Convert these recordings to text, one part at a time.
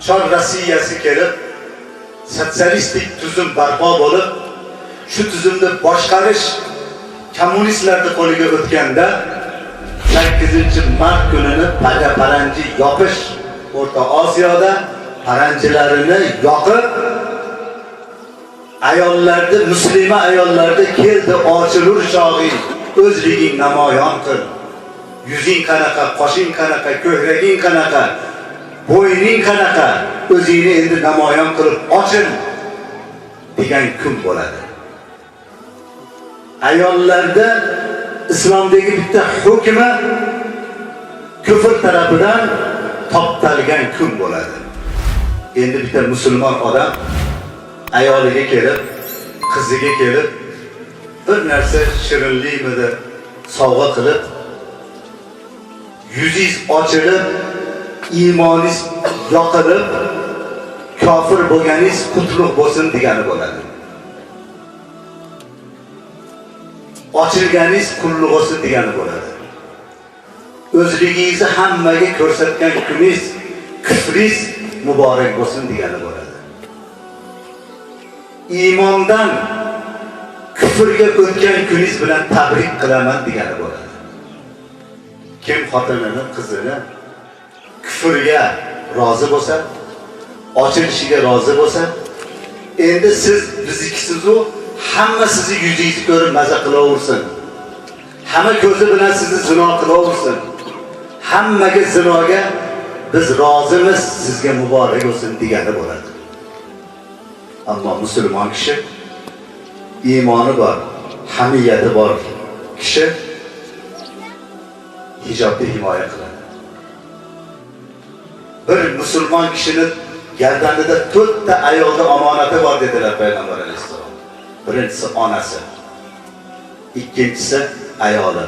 Çar Rossiyasi kelib, sotsialistik tuzum barpo bo'lib, shu tuzumni boshqarish kommunistlarning qo'liga o'tganda 8-mart kunini paranji yopish, O'rta Osiyoda paranjilarini yoqib, ayollarni, musulmon ayollarni keldi ochilur chog'ing, o'zliging namoyon qil. Yuzing qanaqa, qoshing qanaqa, ko'kraging qanaqa, bo'yning qanaqa, o'zingni endi namoyon qilib ochil degan kun bo'ladi. Ayollarda islomdagi bitta hukmi kufr tarafidan toptalgan kun bo'ladi. Endi bitta musulmon odam ayoliga kelib, qiziga kelib, bir narsa shirinlikmidi sovg'a qilib, yuzingiz ochilib, iymoningiz yoqilib, kofir bo'lganingiz qutlug' bo'lsin degani bo'ladi. Ochilganingiz qulluq bo'lsin degani bo'ladi. O'zligingizni hammaga ko'rsatgan kuningiz, kufringiz muborak bo'lsin degani bo'ladi. Iymondan kufrga o'tgan kuningiz bilan tabrik qilaman degani bo'ladi. Kim xotinini, qizini kufrga rozi bo'lsa, ochilishiga rozi bo'lsa, endi siz biznikisiz-u, hamma sizni yuzingizni ko'rib maza qilaversin. Hamma ko'zi bilan sizni zino qilaversin. Hammaga zinoga biz rozimiz, sizga muborak bo'lsin degani bo'ladi. Ammo musulmon kishi, iymoni bor, hamiyati bor kishi hijobni himoya qiladi. Bir musulmon kishining gardanida 4 ta ayolning omonati bor dedilar payg'ambar alayhisalom. Birinchisi onasi, ikkinchisi ayoli,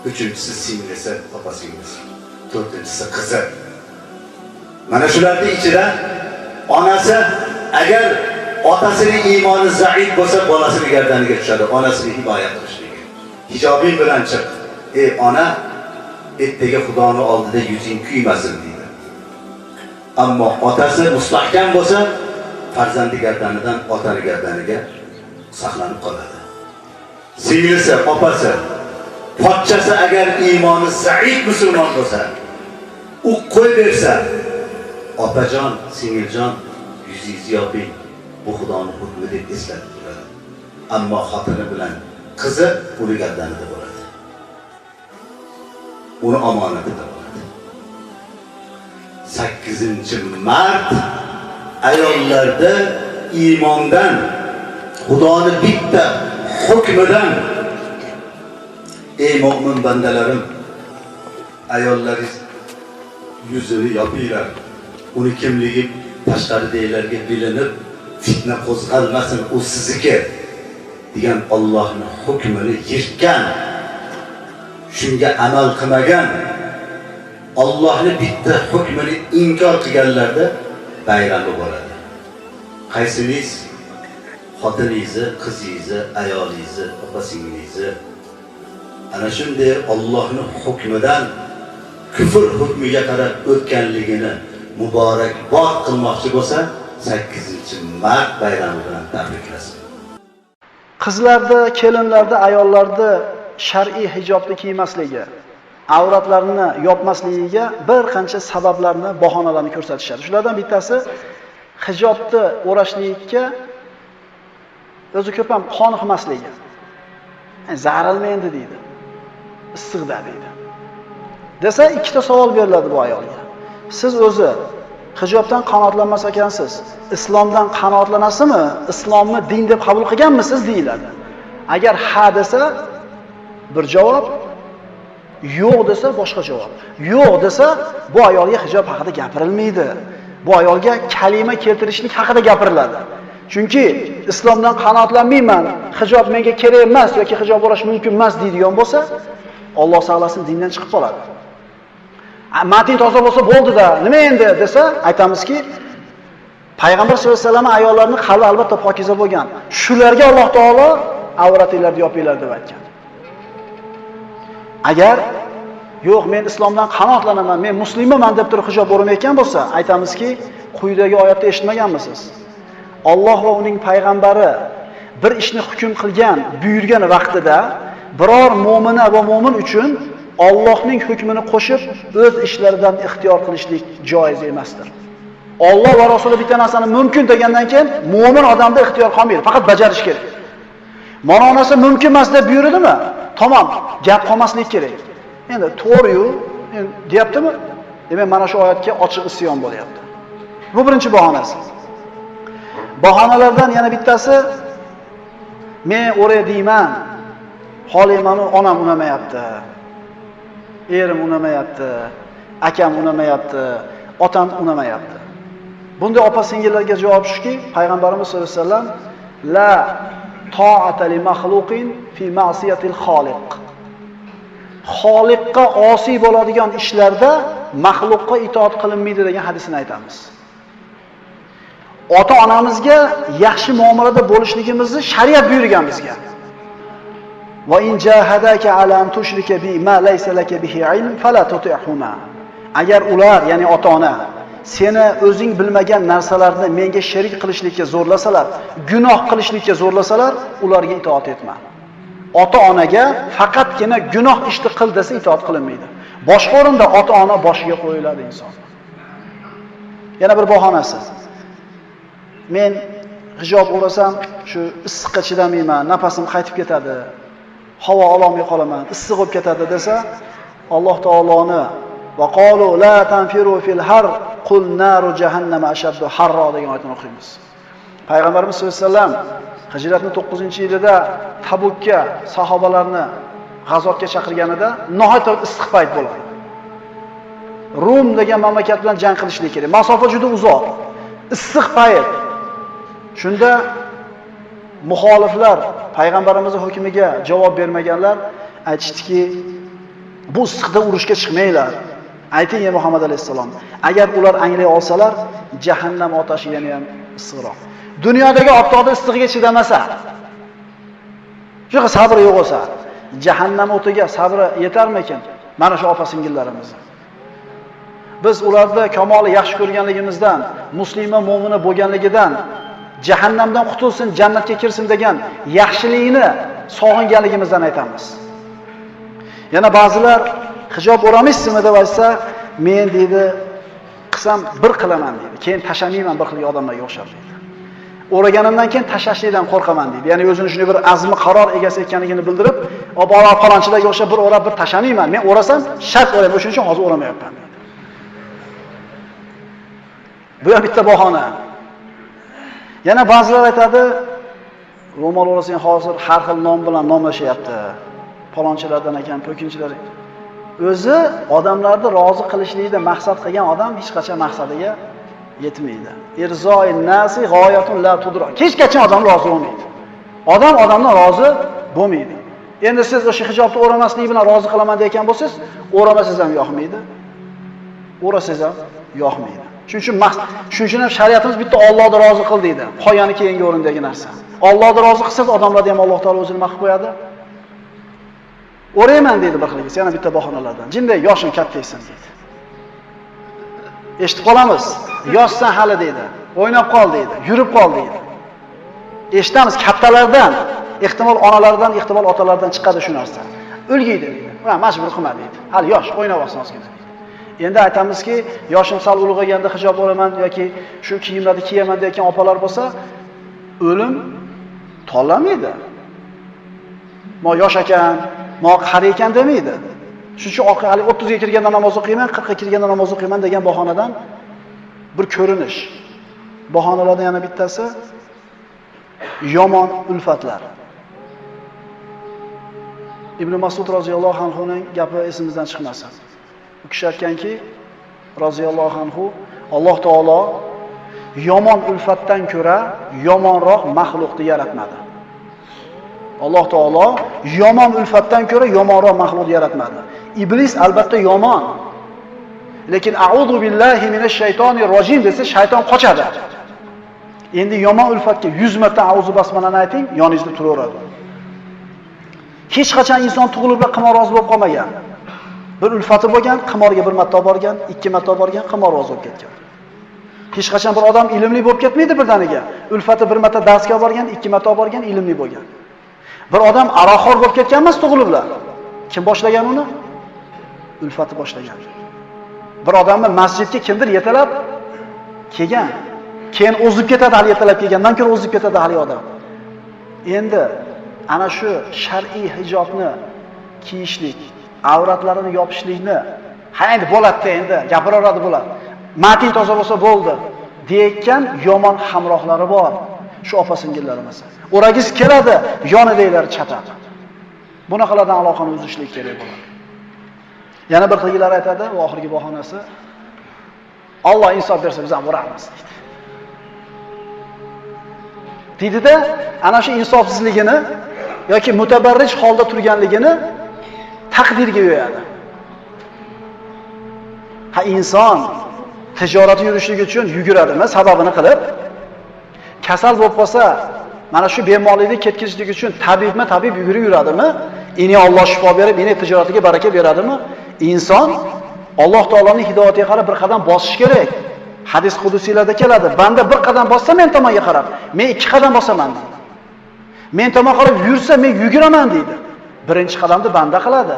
uchinchisi singlisi, opa-singlisi, to'rtinchisi qizi. Mana shularning ichida onasi agar otasining iymoni zaif bo'lsa, bolasining gardaniga tushadi, onasini himoya qilishligi. Hijobing bilan chiq, ey ona, ertaga Xudoning oldida yuzing kuymasin deydi. Ammo otasi mustahkam bo'lsa, farzandi gardanidan otaning gardaniga saqlanib qoladi. Singlisi, opasi, pochchasi agar iymoni zaif musulmon bo'lsa, u qo'y bersa, opajon, singiljon, yuzingizni yoping, bu Xudoning hukmi deb eslatib turadi. Ammo xotini bilan qizi uni gardanida bo'ladi. Uni omonatida bo'ladi. 8-mart ayollarda iymondan, Xudoning bitta hukmidan, ey mu'min bandalarim, ayollaringiz yuzini yopinglar. Uni kimligi tashqaridagilarga bilinib, fitna qo'zg'almasin, u sizniki degan Allohning hukmini yirtgan, shunga amal qilmagan, Allohning bitta hukmini inkor qilganlarda bayrami bo'ladi. Qaysiningiz xotiningizni, qizingizni, ayolingizni, opa-singlingizni ana shunday Allohning hukmidan kufr hukmiga qarab o'tganligini muborakbod qilmoqchi bo'lsa, 8-mart bayrami bilan tabriklasin. Qizlarda, kelinlarda, ayollarda shar'iy hijobni kiymasligi, avratlarini yopmasligiga bir qancha sabablarni, bahonalarni ko'rsatishadi. Shulardan bittasi hijobni o'rashlikka o'zi ko'p ham qoniqmasligi. Zarilmaydi deydi. Issiqda deydi. Desa, ikkita savol beriladi bu ayolga. Siz o'zi hijobdan qanoatlanmas ekansiz, islomdan qanoatlanasizmi? Islomni din deb qabul qilganmisiz deyiladi. Agar ha desa bir javob, yo'q desa boshqa javob. Yo'q desa bu ayolga hijob haqida gapirilmaydi. Bu ayolga kalima keltirishlik haqida gapiriladi. Chunki islomdan qanoatlanmayman, hijob menga kerak emas yoki hijob o'rash mumkin emas deydigan bo'lsa, Alloh saqlasin, dindan chiqib qoladi. Matin toza bo'lsa bo'ldi-da, nima endi desa, aytamizki, Payg'ambar sollallohu alayhi vasallam ayollarning qalbi albatta pokiza bo'lgan. Shularga Alloh taolo avratinglarni yopinglar deb aytgan. Agar yo'q, men islomdan qanoatlanaman, men musulmonman deb turib hijob o'ramayotgan bo'lsa, aytamizki, quyidagi oyatda eshitmaganmisiz? Alloh va uning payg'ambari bir ishni hukm qilgan, buyurgan vaqtida biror mu'mina va mu'min uchun Allohning hukmini qo'shib o'z ishlaridan ixtiyor qilishlik joiz emasdir. Alloh va Rasuli bitta narsani mumkin degandan keyin mu'min odamda ixtiyor qolmaydi, faqat bajarish kerak. Mana onasi mumkin emas deb buyurdimi? Tamom, gap qolmaslik kerak. Endi to'g'ri-yu, deyaptimi? Demak, mana shu oyatga ochiq isyon bo'lyapti. Bu birinchi bahonasi. Bahonalardan yana bittasi, men o'ray deyman, holiman, onam unamayapti. Erim unamayapti, akam unamayapti, otam unamayapti. Bunday opa-singillarga javob shuki, payg'ambarimiz sollallohu alayhi vasallam la ta'ata li makhluqin fi ma'siyatil xoliq. Xoliqqa osiy bo'ladigan ishlarda maxluqqa itoat qilinmaydi degan hadisni aytamiz. Ota-onamizga yaxshi muomalada bo'lishligimizni shariat buyurgan bizga. Va in jahadaka ala an tushrika bi ma laysa laka bihi ilm fala tuti'huma. Agar ular, ya'ni ota-ona seni o'zing bilmagan narsalarni menga sherik qilishlikka zo'rlasalar, gunoh qilishlikka zo'rlasalar, ularga itoat etma. Ota-onaga faqatgina gunoh ishni qil desa itoat qilinmaydi. Boshqa o'rinda ota-ona boshiga qo'yiladi inson. Yana bir bahonasi. Men hijob o'rasam, shu issiqqa chidamayman, nafasim qaytib ketadi, havo ololmay qolaman, issiq bo'lib ketadi desa, Alloh taoloni va qalu la tanfiru fil har qul naru jahannama ashaddu harra degan oyatni o'qiymiz. Payg'ambarimiz sollallohu alayhi vasallam Hijratning 9-yilida Tabukka sahobalarni g'azotga chaqirganida nihoyatda issiq payt bo'ladi. Rum degan mamlakat bilan jang qilishlik kerak. Masofa juda uzoq. Issiq payt. Shunda muxoliflar payg'ambarimizning hukmiga javob bermaganlar aytishdiki, bu issiqda urushga chiqmanglar. Ayting ey Muhammad alayhisalom, agar ular anglay olsalar, jahannam otashi yana ham issiqroq. Dunyodagi ottoqda issig'iga chidamasa, shunaqa sabri yo'q bo'lsa, jahannam o'tiga sabri yetarmikin? Mana shu opa-singillarimiz. Biz ularda kamoli yaxshi ko'rganligimizdan, musulmon mu'mina bo'lganligidan, jahannamdan qutulsin, jannatga kirsin degan yaxshilikni sog'inganligimizdan aytamiz. Yana ba'zilar hijob o'ramisizmi deb aytsa, men deydi, qilsam bir qilaman deydi. Keyin tashamayman bir xil odamlarga o'xshab deydi. O'raganimdan keyin tashashlikdan qo'rqaman deydi. Ya'ni o'zini shunday bir azmi qaror egasi ekanligini bildirib, "Bola falonchilarga o'xshab bir o'rab bir tashamayman. Men o'rasam shart o'rayman, o'shuning uchun hozir o'ramayapman" deydi. Bu ham bitta bahona. Yana ba'zilar aytadi, ro'mol o'rasang hozir har xil nom bilan nomlashyapti. Falonchilardan ekan, to'kinchilar. O'zi odamlarni rozi qilishlikda maqsad qilgan odam hech qachon maqsadiga yetmaydi. Irzo'in nasi g'oyatun la tudra. Hech qachon odam rozi bo'lmaydi. Odam odamdan rozi bo'lmaydi. Endi siz o'sha hijobni o'ramaslik bilan rozi qilaman degan bo'lsangiz, o'ramasangiz ham yoqmaydi. O'rasangiz ham yoqmaydi. Shuning uchun ham shariatimiz bitta Allohni rozi qil deydi. Qo'yani keyingi o'rindagi narsa. Allohni rozi qilsangiz, odamlarni ham Alloh taolo o'zini maqib qo'yadi. O'rayman deydi bir xilgisi, yana bitta bahonalardan. Jinday yoshim kattaysan deydi. Eshitib qolamiz. Yoshsan hali deydi. O'ynab qol deydi. Yurib qol deydi. Eshitamiz kattalardan, ehtimol onalardan, ehtimol otalardan chiqadi shu narsa. O'lgiydi deydi. Mana majbur qilma deydi. Hali yosh, o'ynab olsin ozgina. Endi aytamizki, yoshim sal ulg'ayganda hijob olaman yoki shu kiyimlarni kiyaman degan opalar bo'lsa, o'lim tanlamaydi. Mo yosh ekan, mo qari ekan demaydi. Shuning uchun hali 30 ga kirganda namoz o'qiyman, 40 ga kirganda namoz o'qiyman degan bahonadan bir ko'rinish. Bahonalardan yana bittasi yomon ulfatlar. Ibn Mas'ud roziyallohu anhu ning gapi esimizdan chiqmasin. U kishi aytganki, roziyallohu anhu, Alloh taolo yomon ulfatdan ko'ra yomonroq maxluqni yaratmadi. Alloh taolo yomon ulfatdan ko'ra yomonroq maxluq yaratmadi. Iblis albatta yomon. Lekin a'udhu billahi minash shaytonir rojim desa shayton qochadi. Endi yomon ulfatga 100 marta a'udhu basmalani ayting, yoningizda turaveradi. Hech qachon inson tug'ilib qilma rozi bo'lib qolmagan. Bir ulfati bo'lgan, qimorga bir marta borgan, ikki marta borgan, qimorvoz bo'lib ketgan. Hech qachon bir odam ilmli bo'lib ketmaydi birdaniga. Ulfati bir marta darsga borgan, ikki marta borgan, ilmli bo'lgan. Bir odam aroqxo'r bo'lib ketgan emas tug'iliblar. Kim boshlagan uni? Ulfati boshlagan. Bir odamni masjidga kimdir yetalab kelgan. Keyin o'zib ketadi hali yetalab kelgandan keyin o'zib ketadi hali odam. Endi ana shu shar'iy hijobni kiyishlik, avratlarini yopishlikni ha endi bo'ladi endi gapiraveradi bular. Mating toza bo'lsa bo'ldi deyotgan yomon hamrohlari bor. Shu opa-singillarimiz. O'ragiz keladi, yonidagilari chatadi. Bunaqalardan aloqani uzishlik kerak bo'ladi. Yana bir qilgilar aytadi, va oxirgi bahonasi Alloh insof bersa biz ham uramiz deydi. Deydida, ana shu insofsizligini yoki mutabarrij holda turganligini taqdirga yo'yadi. Ha inson tijorat yurishligi uchun yuguradimi sababini qilib? Kasal bo'lib qolsa, mana shu bemorlikni ketkizishlik uchun tabib yugurib yuradimi? Ini Alloh shifo berib, ini tijoratiga baraka beradimi? Inson Alloh taoloning hidoyatiga qarab bir qadam bosish kerak. Hadis qudusiylarda keladi. Banda bir qadam bossa men tomonga qarab, men ikki qadam bosaman deydi. Men tomon qarab yursa men yuguraman deydi. Birinchi qadamni banda qiladi.